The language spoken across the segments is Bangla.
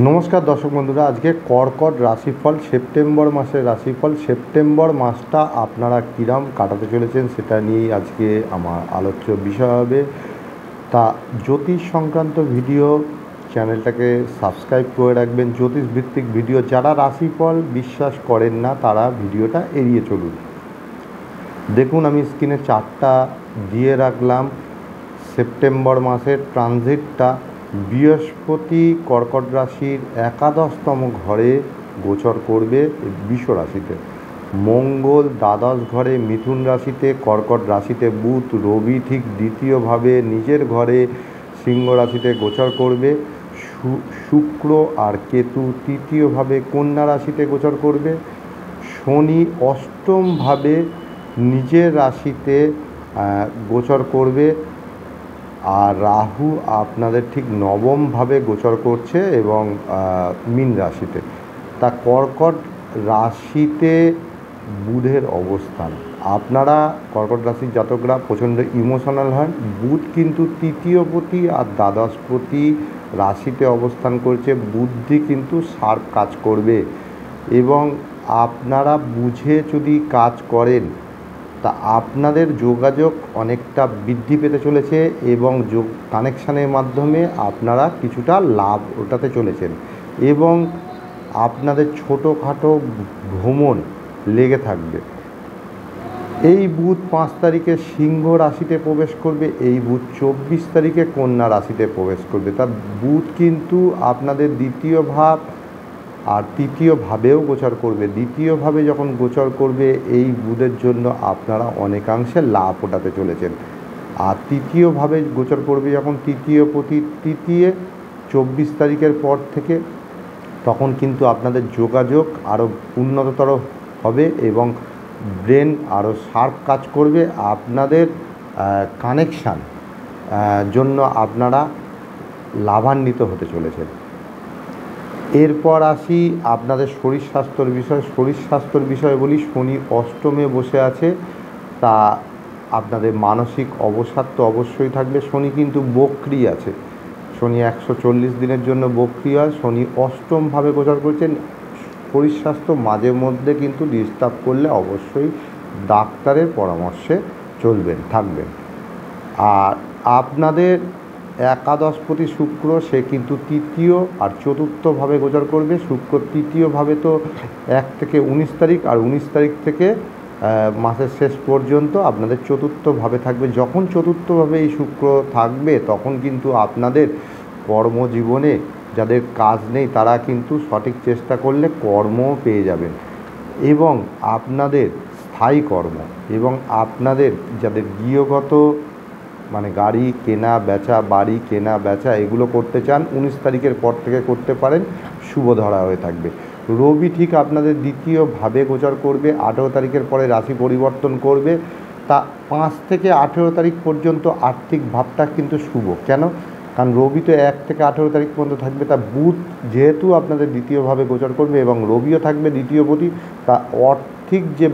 নমস্কার দর্শক বন্ধুরা, আজকে কর্কট রাশিফল সেপ্টেম্বর মাসের রাশিফল। সেপ্টেম্বর মাসটা আপনারা কিরম কাটাতে চলেছেন সেটা নিয়েই আজকে আমার আলোচ্য বিষয় হবে। তা জ্যোতিষ সংক্রান্ত ভিডিও চ্যানেলটাকে সাবস্ক্রাইব করে রাখবেন। জ্যোতিষ ভিত্তিক ভিডিও যারা রাশিফল বিশ্বাস করেন না তারা ভিডিওটা এড়িয়ে চলুন। দেখুন, আমি স্ক্রিনে চার্টটা দিয়ে রাখলাম। সেপ্টেম্বর মাসের ট্রানজিটটা বৃহস্পতি কর্কট রাশির একাদশতম ঘরে গোচর করবে বৃষ রাশিতে, মঙ্গল দ্বাদশ ঘরে মিথুন রাশিতে, কর্কট রাশিতে বুধ, রবি ঠিক দ্বিতীয়ভাবে নিজের ঘরে সিংহ রাশিতে গোচর করবে, শুক্র আর কেতু তৃতীয়ভাবে কন্যা রাশিতে গোচর করবে, শনি অষ্টমভাবে নিজের রাশিতে গোচর করবে, আর রাহু আপনাদের ঠিক নবমভাবে গোচর করছে এবং মীন রাশিতে। তা কর্কট রাশিতে বুধের অবস্থান, আপনারা কর্কট রাশির জাতকরা প্রচণ্ড ইমোশনাল হন। বুধ কিন্তু তৃতীয়পতি আর দ্বাদশপতি রাশিতে অবস্থান করছে। বুদ্ধি কিন্তু শার্প কাজ করবে এবং আপনারা বুঝে যদি কাজ করেন তা আপনাদের যোগাযোগ অনেকটা বৃদ্ধি পেতে চলেছে এবং কানেকশানের মাধ্যমে আপনারা কিছুটা লাভ ওঠাতে চলেছেন এবং আপনাদের ছোটোখাটো ভ্রমণ লেগে থাকবে। এই বুধ 5 তারিখে সিংহ রাশিতে প্রবেশ করবে, এই বুধ 24 তারিখে কন্যা রাশিতে প্রবেশ করবে। তা বুধ কিন্তু আপনাদের দ্বিতীয় ভাব আর তৃতীয়ভাবেও গোচর করবে। দ্বিতীয়ভাবে যখন গোচর করবে এই বুধের জন্য আপনারা অনেকাংশে লাভ ওঠাতে চলেছেন। আর তৃতীয়ভাবে গোচর করবে যখন তৃতীয় 24 তারিখের পর থেকে, তখন কিন্তু আপনাদের যোগাযোগ আরও উন্নততর হবে এবং ব্রেন আরও শার্প কাজ করবে। আপনাদের কানেকশান জন্য আপনারা লাভান্বিত হতে চলেছেন। এরপর আসি আপনাদের শরীর স্বাস্থ্যর বিষয়। শরীর স্বাস্থ্যর বিষয়ে বলি, শনি অষ্টমে বসে আছে, তা আপনাদের মানসিক অবসাদ তো অবশ্যই থাকবে। শনি কিন্তু বক্রি আছে, শনি 140 দিনের জন্য বক্রি হয়। শনি অষ্টমভাবে গোচর করছেন। শরীর স্বাস্থ্য মাঝে মধ্যে কিন্তু ডিস্টার্ব করলে অবশ্যই ডাক্তারের পরামর্শে থাকবেন। আর আপনাদের একাদশপতি শুক্র, সে কিন্তু তৃতীয় আর চতুর্থভাবে গোচর করবে। শুক্র তৃতীয়ভাবে তো 1 থেকে 19 তারিখ, আর 19 তারিখ থেকে মাসের শেষ পর্যন্ত আপনাদের চতুর্থভাবে থাকবে। যখন চতুর্থভাবে এই শুক্র থাকবে তখন কিন্তু আপনাদের কর্মজীবনে যাদের কাজ নেই তারা কিন্তু সঠিক চেষ্টা করলে কর্মও পেয়ে যাবেন এবং আপনাদের স্থায়ী কর্ম এবং আপনাদের যাদের গৃহগত মানে গাড়ি কেনা বেচা, বাড়ি কেনা বেচা এগুলো করতে চান 19 তারিখের পর থেকে করতে পারেন, শুভ ধরা হয়ে থাকবে। রবি ঠিক আপনাদের দ্বিতীয়ভাবে গোচর করবে, 18 তারিখের পরে রাশি পরিবর্তন করবে। তা 5 থেকে 18 তারিখ পর্যন্ত আর্থিক ভাবটা কিন্তু শুভ। কেন? কারণ রবি তো 1 থেকে 18 তারিখ পর্যন্ত থাকবে। তা বুধ যেহেতু আপনাদের দ্বিতীয়ভাবে গোচর করবে এবং রবিও থাকবে দ্বিতীয়পতি, তা আর্থিক যে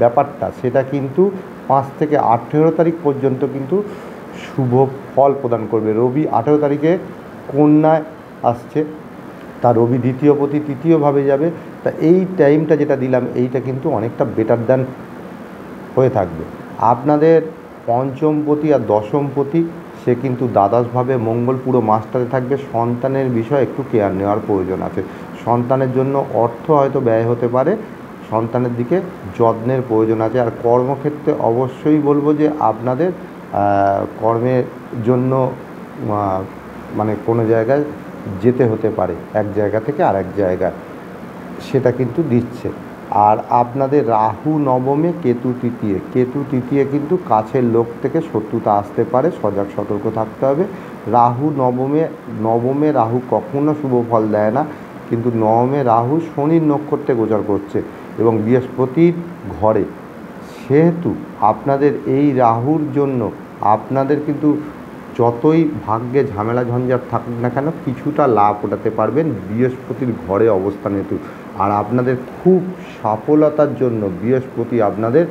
ব্যাপারটা সেটা কিন্তু 5 থেকে 18 তারিখ পর্যন্ত কিন্তু শুভ ফল প্রদান করবে। রবি 18 তারিখে কন্যায় আসছে, তা রবি দ্বিতীয়পতি তৃতীয়ভাবে যাবে। তা এই টাইমটা যেটা দিলাম এইটা কিন্তু অনেকটা বেটার দ্যান হয়ে থাকবে। আপনাদের পঞ্চমপতি আর দশমপতি সে কিন্তু দ্বাদশভাবে, মঙ্গল পুরো মাসটাতে থাকবে। সন্তানের বিষয়ে একটু কেয়ার নেওয়ার প্রয়োজন আছে। সন্তানের জন্য অর্থ হয়তো ব্যয় হতে পারে, সন্তানের দিকে যত্নের প্রয়োজন আছে। আর কর্মক্ষেত্রে অবশ্যই বলবো যে আপনাদের কর্মের জন্য মানে কোনো জায়গায় যেতে হতে পারে, এক জায়গা থেকে আরেক জায়গায়, সেটা কিন্তু দিচ্ছে। আর আপনাদের রাহু নবমে, কেতু তৃতীয় কিন্তু কাছের লোক থেকে শত্রুতা আসতে পারে, সজাগ সতর্ক থাকতে হবে। রাহু নবমে রাহু কখনো শুভ ফল দেয় না, কিন্তু নবমে রাহু শনির নক্ষত্রে গোচর করছে এবং বৃহস্পতির ঘরে, সেহেতু আপনাদের এই রাহুর জন্য আপনাদের কিন্তু যতই ভাগ্যে ঝামেলা ঝঞ্ঝাট থাকুক না কেন কিছুটা লাভ ওঠাতে পারবেন বৃহস্পতির ঘরে অবস্থান হেতু। আর আপনাদের খুব সফলতার জন্য বৃহস্পতি আপনাদের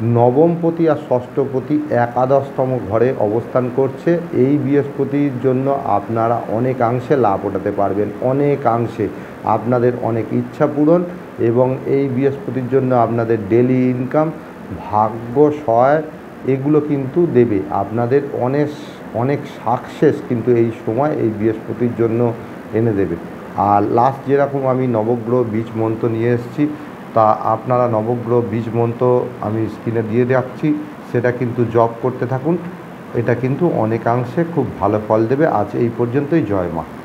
নবমপতি আর ষষ্ঠপতি একাদশতম ঘরে অবস্থান করছে। এই বৃহস্পতির জন্য আপনারা অনেকাংশে লাভ ওঠাতে পারবেন, অনেকাংশে আপনাদের অনেক ইচ্ছা পূরণ, এবং এই বৃহস্পতির জন্য আপনাদের ডেলি ইনকাম, ভাগ্য সহায় এগুলো কিন্তু দেবে আপনাদের অনেক অনেক সাকসেস কিন্তু এই সময় এই বৃহস্পতির জন্য এনে দেবে। আর লাস্ট যেরকম আমি নবগ্রহ বীজ মন্ত্র নিয়ে এসেছি, তা আপনারা নবগ্রহ বীজ মন্ত্র আমি স্ক্রিনে দিয়ে রাখছি, সেটা কিন্তু জপ করতে থাকুন। এটা কিন্তু অনেকাংশে খুব ভালো ফল দেবে। আজ এই পর্যন্তই। জয় মা।